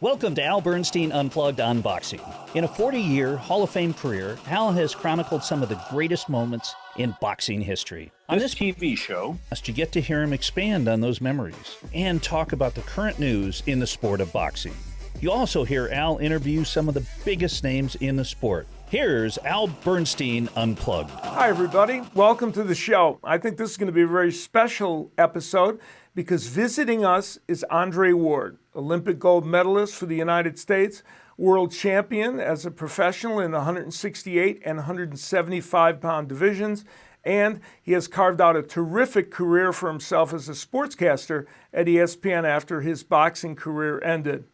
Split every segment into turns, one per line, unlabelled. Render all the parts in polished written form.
Welcome to Al Bernstein Unplugged on Boxing. In a 40-year Hall of Fame career, Al has chronicled some of the greatest moments in boxing history. On this TV show, you get to hear him expand on those memories and talk about the current news in the sport of boxing. You also hear Al interview some of the biggest names in the sport. Here's Al Bernstein Unplugged.
Hi, everybody. Welcome to the show. I think this is going to be a very special episode because visiting us is Andre Ward, Olympic gold medalist for the United States, world champion as a professional in the 168 and 175-pound divisions, and he has carved out a terrific career for himself as a sportscaster at ESPN after his boxing career ended.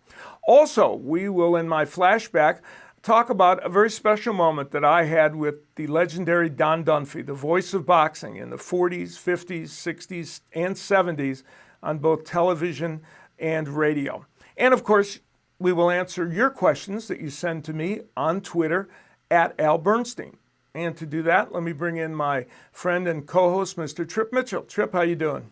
Also, we will, in my flashback, talk about a very special moment that I had with the legendary Don Dunphy, the voice of boxing in the 40s, 50s, 60s, and 70s on both television and radio. And of course, we will answer your questions that you send to me on Twitter at Al Bernstein. And to do that, let me bring in my friend and co-host, Mr. Trip Mitchell. Trip, how you doing?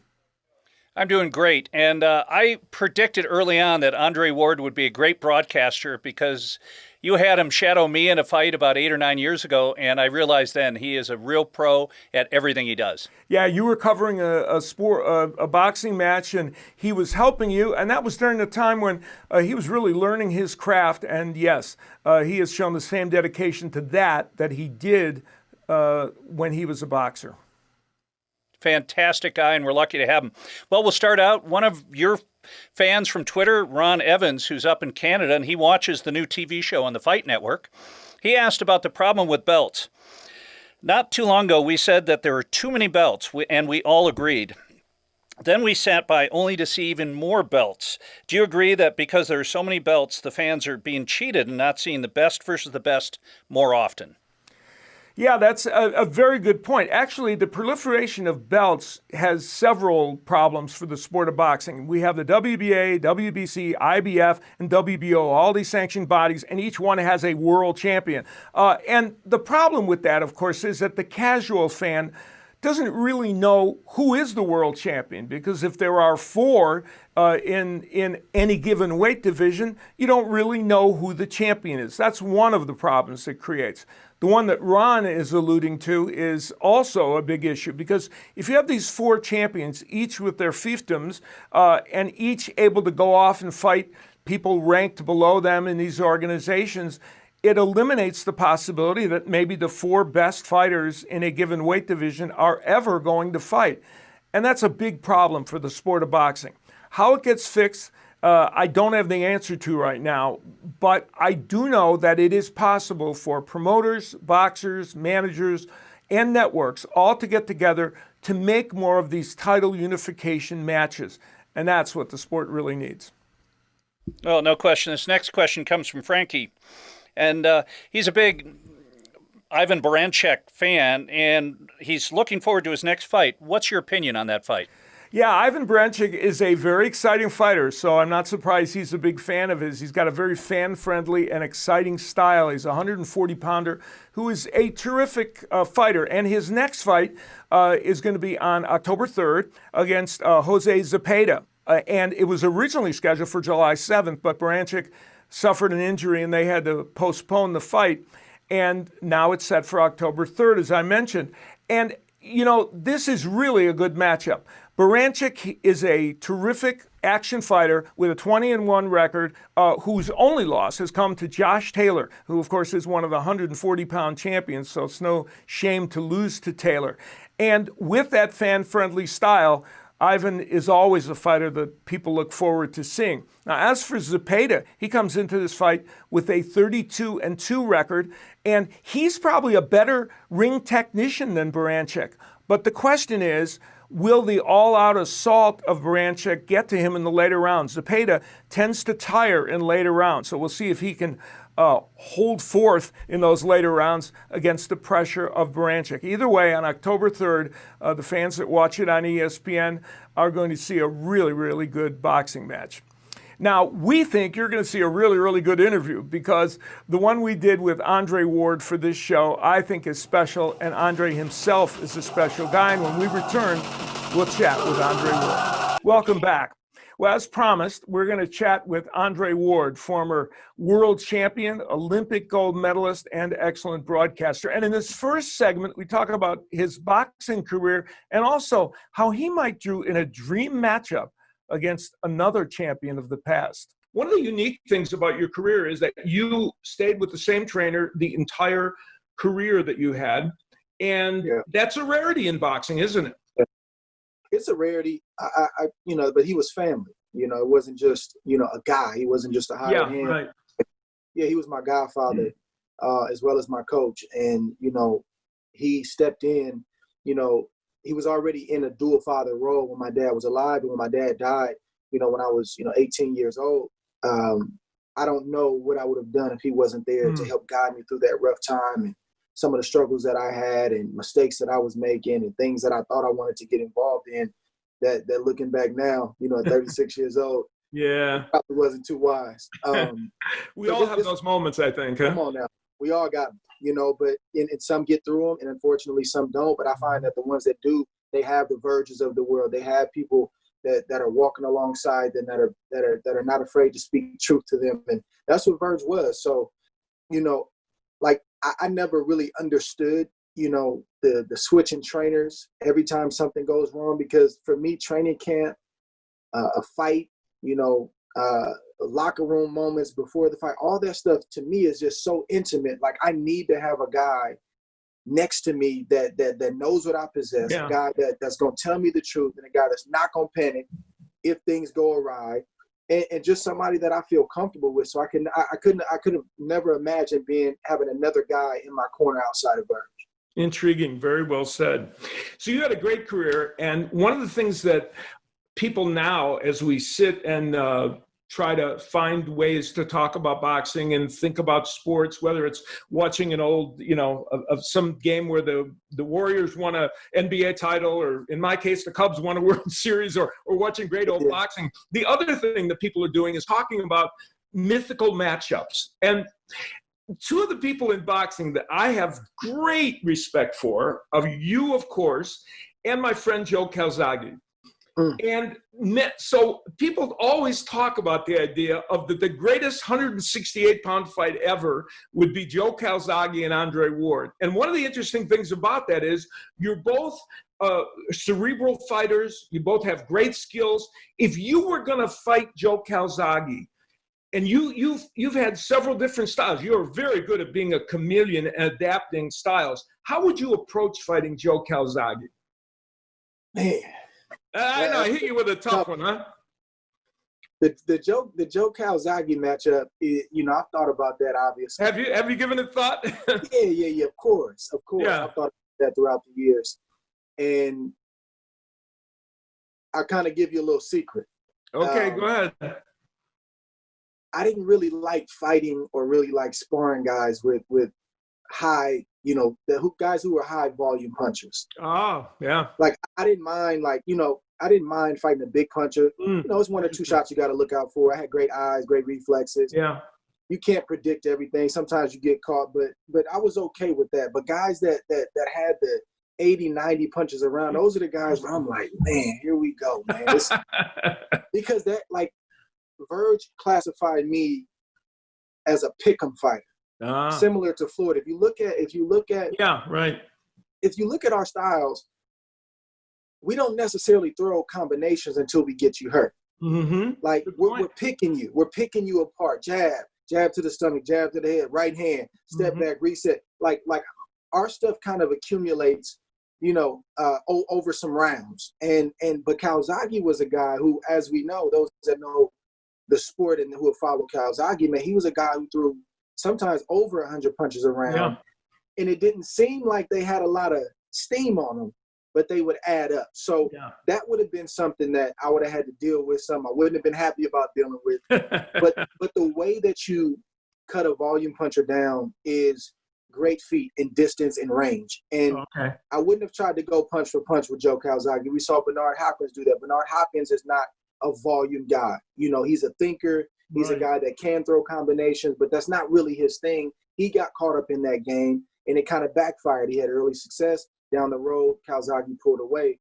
I'm doing great, and I predicted early on that Andre Ward would be a great broadcaster because you had him shadow me in a fight about 8 or 9 years ago, and I realized then he is a real pro at everything he does.
Yeah, you were covering a boxing match, and he was helping you, and that was during the time when he was really learning his craft, and yes, he has shown the same dedication to that he did when he was a boxer.
Fantastic guy, and we're lucky to have him. Well, we'll start out. One of your fans from Twitter, Ron Evans, who's up in Canada, and he watches the new TV show on the Fight Network. He asked about the problem with belts. Not too long ago, we said that there were too many belts, and we all agreed. Then we sat by only to see even more belts. Do you agree that because there are so many belts, the fans are being cheated and not seeing the best versus the best more often?
Yeah, that's a very good point. Actually, the proliferation of belts has several problems for the sport of boxing. We have the WBA, WBC, IBF, and WBO, all these sanctioned bodies, and each one has a world champion. And the problem with that, of course, is that the casual fan doesn't really know who is the world champion, because if there are four in any given weight division, you don't really know who the champion is. That's one of the problems it creates. The one that Ron is alluding to is also a big issue, because if you have these four champions, each with their fiefdoms, and each able to go off and fight people ranked below them in these organizations, it eliminates the possibility that maybe the four best fighters in a given weight division are ever going to fight. And that's a big problem for the sport of boxing. How it gets fixed, I don't have the answer to right now, but I do know that it is possible for promoters, boxers, managers, and networks all to get together to make more of these title unification matches. And that's what the sport really needs.
Oh, no question. This next question comes from Frankie. And he's a big Ivan Baranczyk fan, and he's looking forward to his next fight. What's your opinion on that fight?
Yeah, Ivan Baranczyk is a very exciting fighter, so I'm not surprised he's a big fan of his. He's got a very fan-friendly and exciting style. He's a 140-pounder who is a terrific fighter, and his next fight is going to be on October 3rd against Jose Zepeda. And it was originally scheduled for July 7th, but Baranczyk suffered an injury and they had to postpone the fight. And now it's set for October 3rd, as I mentioned. And, you know, this is really a good matchup. Baranczyk is a terrific action fighter with a 20-1 record, whose only loss has come to Josh Taylor, who, of course, is one of the 140-pound champions, so it's no shame to lose to Taylor. And with that fan-friendly style, Ivan is always a fighter that people look forward to seeing. Now, as for Zepeda, he comes into this fight with a 32-2 record, and he's probably a better ring technician than Baranczyk. But the question is, will the all-out assault of Baranczyk get to him in the later rounds? Zepeda tends to tire in later rounds, so we'll see if he can hold forth in those later rounds against the pressure of Baranczyk. Either way, on October 3rd, the fans that watch it on ESPN are going to see a really, really good boxing match. Now, we think you're going to see a really, really good interview, because the one we did with Andre Ward for this show, I think, is special, and Andre himself is a special guy. And when we return, we'll chat with Andre Ward. Welcome back. Well, as promised, we're going to chat with Andre Ward, former world champion, Olympic gold medalist, and excellent broadcaster. And in this first segment, we talk about his boxing career and also how he might do in a dream matchup against another champion of the past. One of the unique things about your career is that you stayed with the same trainer the entire career that you had. And that's a rarity in boxing, isn't it?
It's a rarity, but he was family. It wasn't just, a guy. He wasn't just a hired hand.
Right.
Yeah, he was my godfather, as well as my coach. And, he stepped in, he was already in a dual father role when my dad was alive. And when my dad died, when I was, 18 years old, I don't know what I would have done if he wasn't there to help guide me through that rough time and some of the struggles that I had and mistakes that I was making and things that I thought I wanted to get involved in that looking back now, at 36 years old, probably wasn't too wise.
We all have those moments, I think. Huh?
Come on now. We all got them, but and some get through them and unfortunately some don't. But I find that the ones that do, they have the Virgils of the world. They have people that are walking alongside them that are not afraid to speak truth to them. And that's what Virg was. So, I never really understood, the switch in trainers every time something goes wrong, because for me, training camp, a fight, locker room moments before the fight, all that stuff to me is just so intimate. Like I need to have a guy next to me that knows what I possess, a guy that's going to tell me the truth, and a guy that's not going to panic if things go awry. And just somebody that I feel comfortable with. So I could have never imagined having another guy in my corner outside of Virg.
Intriguing. Very well said. So you had a great career. And one of the things that people now, as we sit and try to find ways to talk about boxing and think about sports, whether it's watching an old, of some game where the Warriors won a NBA title, or in my case, the Cubs won a World Series, or watching great old boxing. The other thing that people are doing is talking about mythical matchups. And two of the people in boxing that I have great respect for, of you, of course, and my friend Joe Calzaghe. And so people always talk about the idea of the greatest 168-pound fight ever would be Joe Calzaghe and Andre Ward. And one of the interesting things about that is you're both cerebral fighters. You both have great skills. If you were going to fight Joe Calzaghe, and you've had several different styles. You're very good at being a chameleon and adapting styles. How would you approach fighting Joe Calzaghe?
Man.
I know, I hit you with a tough one, huh?
The Joe Calzaghe matchup, I've thought about that, obviously.
Have you given it thought?
Yeah, of course.
Yeah.
I've thought about that throughout the years. And I'll kind of give you a little secret.
Okay, go ahead.
I didn't really like fighting or really like sparring guys with high, guys who were high volume punchers.
Oh, yeah.
Like I didn't mind fighting a big puncher. It's one or two shots you got to look out for. I had great eyes, great reflexes.
Yeah.
You can't predict everything. Sometimes you get caught, but I was okay with that. But guys that had the 80, 90 punches around, those are the guys where I'm like, man, here we go, man. Because that, like, Virg classified me as a pick'em fighter. Similar to Floyd. If you look at
yeah, right.
If you look at our styles, we don't necessarily throw combinations until we get you hurt.
Mm-hmm.
Like we're picking you apart. Jab to the stomach, jab to the head, right hand, step back, reset. Like our stuff kind of accumulates, over some rounds. But Calzaghe was a guy who, as we know, those that know the sport and who have followed Calzaghe, man, he was a guy who threw sometimes over 100 punches around, and it didn't seem like they had a lot of steam on them, but they would add up. So that would have been something that I would have had to deal with. Some I wouldn't have been happy about dealing with. but the way that you cut a volume puncher down is great feet in distance and range. And I wouldn't have tried to go punch for punch with Joe Calzaghe. We saw Bernard Hopkins do that. Bernard Hopkins is not a volume guy. He's a thinker. He's a guy that can throw combinations, but that's not really his thing. He got caught up in that game, and it kind of backfired. He had early success. Down the road, Calzaghe pulled away.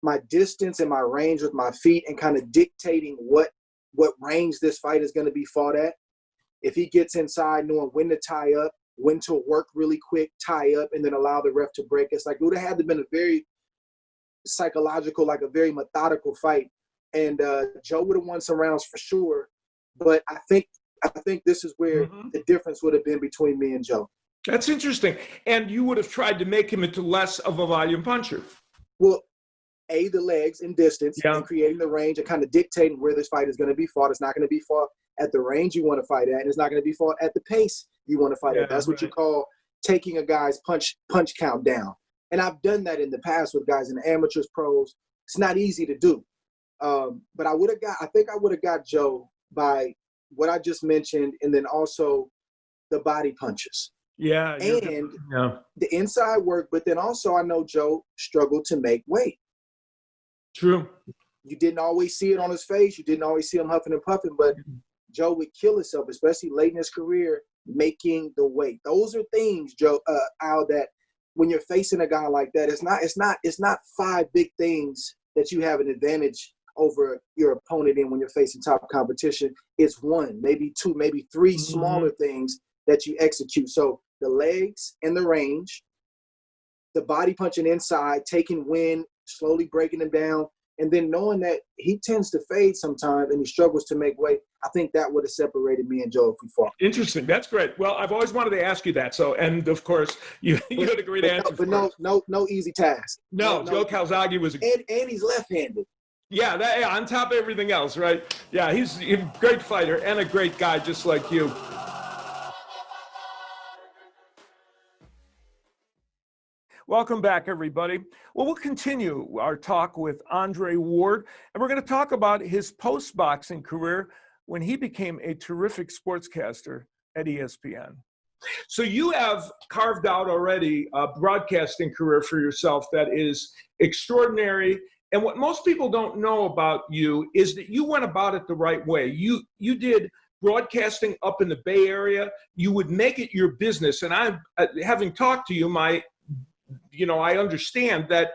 my distance and my range with my feet and kind of dictating what range this fight is going to be fought at. If he gets inside, knowing when to tie up, when to work really quick, tie up, and then allow the ref to break. It's like it would have had to been a very psychological, like a very methodical fight. And Joe would have won some rounds for sure. But I think this is where the difference would have been between me and Joe.
That's interesting. And you would have tried to make him into less of a volume puncher.
Well, the legs and distance and creating the range and kind of dictating where this fight is going to be fought. It's not going to be fought at the range you want to fight at, and it's not going to be fought at the pace you want to fight at. That's what you call taking a guy's punch count down. And I've done that in the past with guys in the amateurs, pros. It's not easy to do. But I think I would have got Joe by what I just mentioned, and then also the body punches.
Yeah.
And the inside work, but then also I know Joe struggled to make weight.
True.
You didn't always see it on his face. You didn't always see him huffing and puffing, but Joe would kill himself, especially late in his career, making the weight. Those are things, Joe, Al, that when you're facing a guy like that, it's not 5 big things that you have an advantage over your opponent in when you're facing top competition. It's 1, maybe 2, maybe 3 smaller things that you execute. So the legs and the range, the body punching inside, taking wind, slowly breaking him down, and then knowing that he tends to fade sometimes and he struggles to make weight. I think that would have separated me and Joe if we fought.
Interesting. That's great. Well, I've always wanted to ask you that. So, and of course, you had a great answer.
But no easy task.
No, Joe Calzaghe was
and he's left-handed.
Yeah, on top of everything else, right? Yeah, he's a great fighter and a great guy, just like you. Welcome back, everybody. Well, we'll continue our talk with Andre Ward, and we're going to talk about his post-boxing career when he became a terrific sportscaster at ESPN. So you have carved out already a broadcasting career for yourself that is extraordinary. And what most people don't know about you is that you went about it the right way. You did broadcasting up in the Bay Area. You would make it your business. And I'm having talked to you, I understand that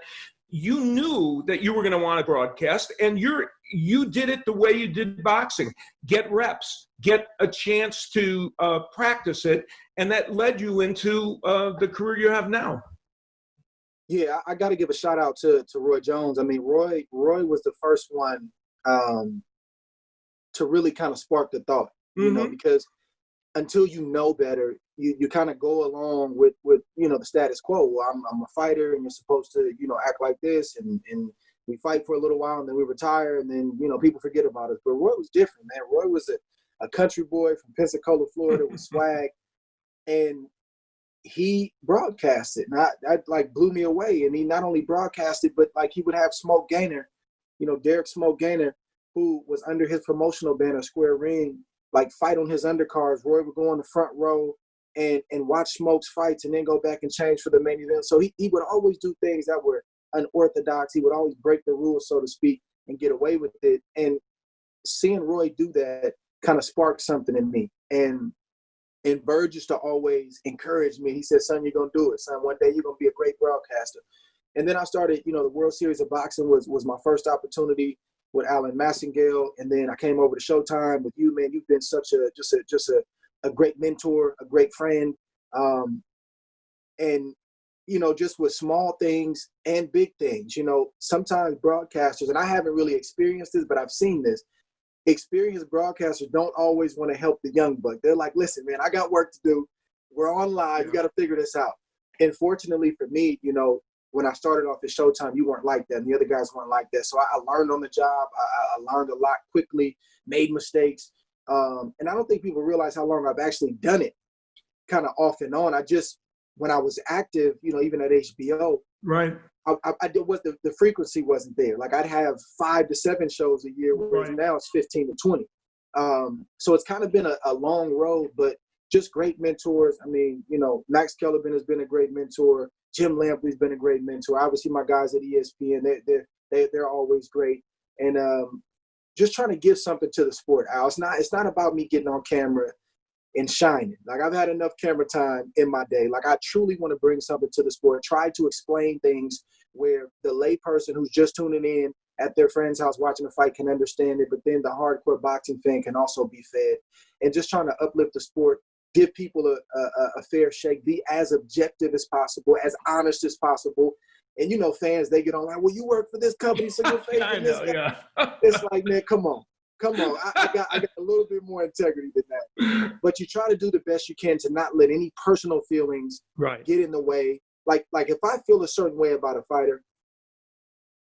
you knew that you were going to want to broadcast, and you did it the way you did boxing. Get reps, get a chance to practice it, and that led you into the career you have now.
Yeah, I got to give a shout out to Roy Jones. I mean, Roy was the first one to really kind of spark the thought, because until you know better, you kind of go along with the status quo. Well, I'm a fighter, and you're supposed to act like this, and we fight for a little while, and then we retire, and then people forget about us. But Roy was different, man. Roy was a country boy from Pensacola, Florida, with swag, and he broadcasted, and that like blew me away. And he not only broadcasted, but like he would have Smoke Gaynor, Derek Smoke Gaynor, who was under his promotional banner, Square Ring, like fight on his undercards. Roy would go on the front row and watch Smoke's fights and then go back and change for the main event. So he would always do things that were unorthodox. He would always break the rules, so to speak, and get away with it. And seeing Roy do that kind of sparked something in me. And Bird used to always encourage me. He said, son, you're going to do it. Son, one day you're going to be a great broadcaster. And then I started, the World Series of Boxing was my first opportunity with Alan Massengale. And then I came over to Showtime with you, man. You've been such a great mentor, a great friend. And, just with small things and big things, sometimes broadcasters, and I haven't really experienced this, but I've seen this, experienced broadcasters don't always want to help the young buck. They're like, listen, man, I got work to do. We're on live. You got to figure this out. And fortunately for me, when I started off at Showtime, you weren't like that, and the other guys weren't like that. So I learned on the job. I learned a lot quickly, made mistakes. And I don't think people realize how long I've actually done it, kind of off and on. When I was active, even at HBO,
right,
I did what the frequency wasn't there. Like I'd have 5 to 7 shows a year, whereas now it's 15 to 20. So it's kind of been a long road, but just great mentors. I mean, Max Kellerman has been a great mentor. Jim Lampley's been a great mentor. Obviously, my guys at ESPN, they're always great. And just trying to give something to the sport, Al. It's not about me getting on camera and shining. Like I've had enough camera time in my day. Like I truly want to bring something to the sport, try to explain things where the layperson who's just tuning in at their friend's house watching the fight can understand it, but then the hardcore boxing fan can also be fed. And just trying to uplift the sport, give people a fair shake, be as objective as possible, as honest as possible. And, you know, fans, they get on like, well, you work for this company, so you're favoring this guy. Yeah. It's like, man, come on. I got a little bit more integrity than that. But you try to do the best you can to not let any personal feelings get in the way. Like if I feel a certain way about a fighter,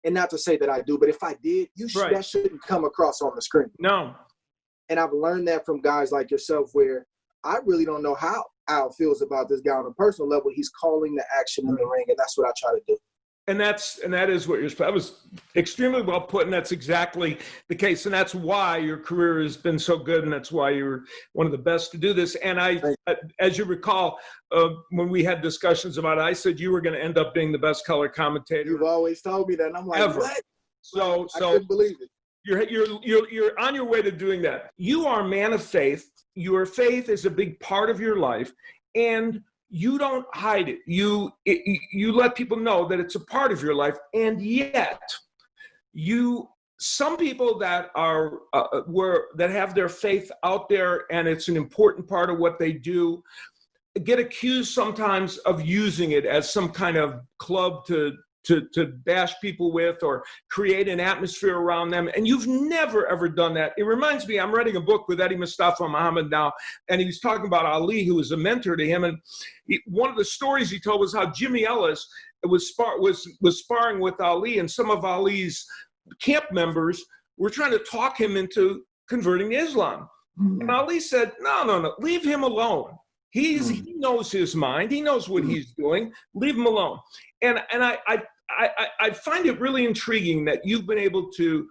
and not to say that I do, but if I did, that shouldn't come across on the screen.
No.
And I've learned that from guys like yourself, where I really don't know how Al feels about this guy on a personal level. He's calling the action in the ring, and that's what I try to do.
And that is what that was extremely well put, and that's exactly the case. And that's why your career has been so good, and that's why you're one of the best to do this. And as you recall, when we had discussions about it, I said you were going to end up being the best color commentator.
You've always told me that, and I'm like,
ever.
What?
So
I couldn't believe it.
You're on your way to doing that. You are a man of faith. Your faith is a big part of your life, and you don't hide it. You let people know that it's a part of your life, and yet some people that are that have their faith out there, and it's an important part of what they do, get accused sometimes of using it as some kind of club to bash people with or create an atmosphere around them. And you've never, ever done that. It reminds me, I'm writing a book with Eddie Mustafa Muhammad now, and he was talking about Ali, who was a mentor to him. And one of the stories he told was how Jimmy Ellis was sparring with Ali, and some of Ali's camp members were trying to talk him into converting to Islam. Mm-hmm. And Ali said, no, leave him alone. He knows his mind. He knows what he's doing. Leave him alone. And I find it really intriguing that you've been able to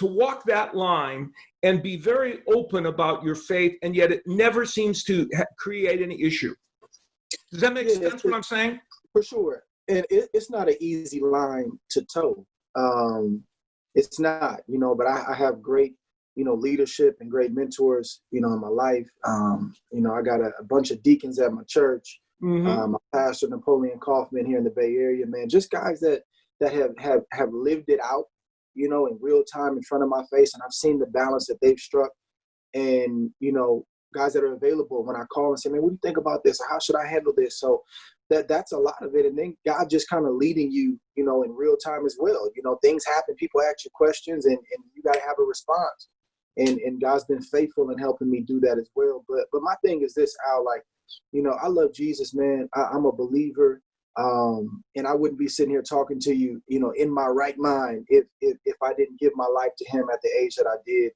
walk that line and be very open about your faith, and yet it never seems to create any issue. Does that make sense what I'm saying?
For sure. And it's not an easy line to toe. It's not, but I have great, leadership and great mentors, in my life. I got a bunch of deacons at my church. Mm-hmm. My pastor, Napoleon Kaufman, here in the Bay Area, man, just guys that have lived it out, in real time in front of my face. And I've seen the balance that they've struck. And, guys that are available when I call and say, man, what do you think about this? Or how should I handle this? So that's a lot of it. And then God just kind of leading you, in real time as well. Things happen, people ask you questions, and you got to have a response. And God's been faithful in helping me do that as well. But my thing is this, Al, I love Jesus, man. I'm a believer. And I wouldn't be sitting here talking to you, in my right mind if I didn't give my life to him at the age that I did.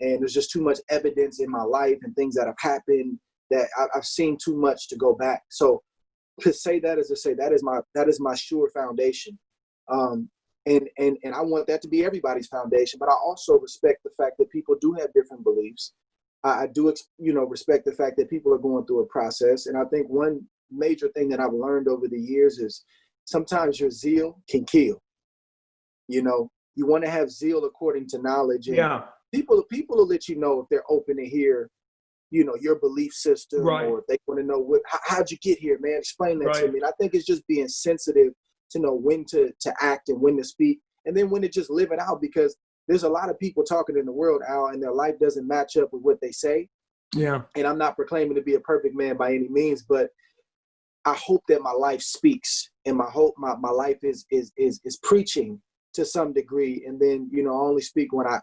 And there's just too much evidence in my life and things that have happened that I've seen too much to go back. So to say that is to say that is my sure foundation. And I want that to be everybody's foundation, but I also respect the fact that people do have different beliefs. I do, respect the fact that people are going through a process. And I think one major thing that I've learned over the years is sometimes your zeal can kill. You want to have zeal according to knowledge. And people will let you know if they're open to hear, your belief system, right, or if they want to know how'd you get here, man? Explain that to me. And I think it's just being sensitive to know when to act and when to speak, and then when to just live it out, because there's a lot of people talking in the world, Al, and their life doesn't match up with what they say. Yeah. And I'm not proclaiming to be a perfect man by any means, but I hope that my life speaks, and my life is preaching to some degree. And then, I only speak when I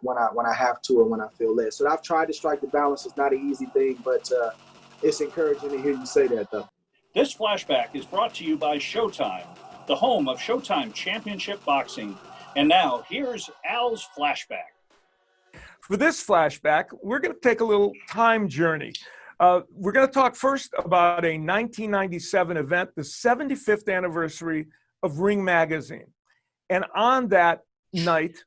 have to, or when I feel led. So I've tried to strike the balance. It's not an easy thing, but it's encouraging to hear you say that, though.
This flashback is brought to you by Showtime, the home of Showtime Championship Boxing. And now, here's Al's flashback.
For this flashback, we're going to take a little time journey. We're going to talk first about a 1997 event, the 75th anniversary of Ring Magazine. And on that night,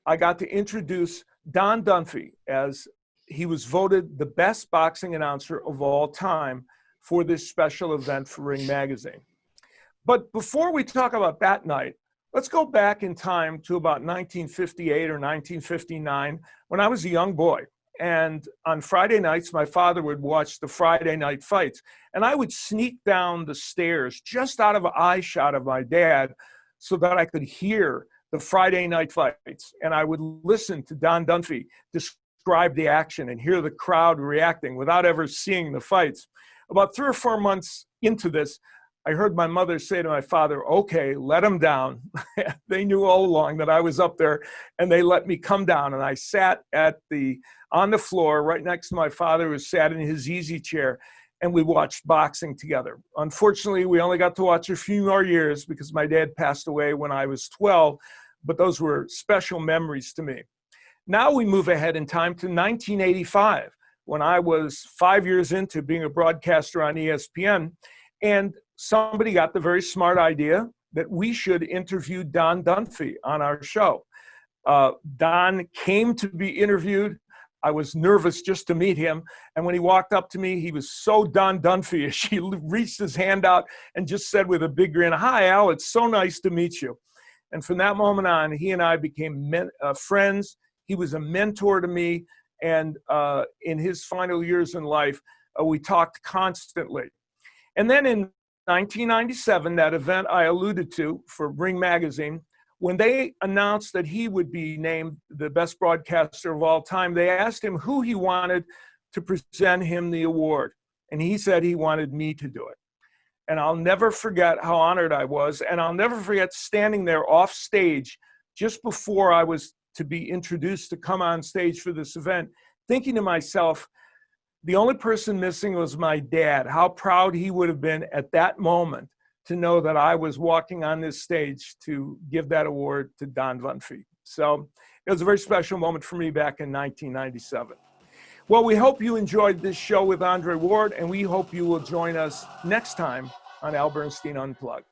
I got to introduce Don Dunphy, as he was voted the best boxing announcer of all time for this special event for Ring Magazine. But before we talk about that night, let's go back in time to about 1958 or 1959, when I was a young boy. And on Friday nights, my father would watch the Friday night fights. And I would sneak down the stairs just out of eye shot of my dad so that I could hear the Friday night fights. And I would listen to Don Dunphy describe the action and hear the crowd reacting without ever seeing the fights. About 3 or 4 months into this, I heard my mother say to my father, okay, let him down. They knew all along that I was up there, and they let me come down. And I sat on the floor right next to my father, who sat in his easy chair, and we watched boxing together. Unfortunately, we only got to watch a few more years because my dad passed away when I was 12, but those were special memories to me. Now we move ahead in time to 1985, when I was 5 years into being a broadcaster on ESPN, and somebody got the very smart idea that we should interview Don Dunphy on our show. Don came to be interviewed. I was nervous just to meet him. And when he walked up to me, he was so Don Dunphy-ish. He reached his hand out and just said with a big grin, "Hi, Al, it's so nice to meet you." And from that moment on, he and I became friends. He was a mentor to me. And in his final years in life, we talked constantly. And then in 1997, that event I alluded to for Ring Magazine, when they announced that he would be named the best broadcaster of all time, they asked him who he wanted to present him the award. And he said he wanted me to do it. And I'll never forget how honored I was. And I'll never forget standing there off stage just before I was to be introduced to come on stage for this event, thinking to myself, the only person missing was my dad. How proud he would have been at that moment to know that I was walking on this stage to give that award to Don Dunphy. So it was a very special moment for me back in 1997. Well, we hope you enjoyed this show with Andre Ward, and we hope you will join us next time on Al Bernstein Unplugged.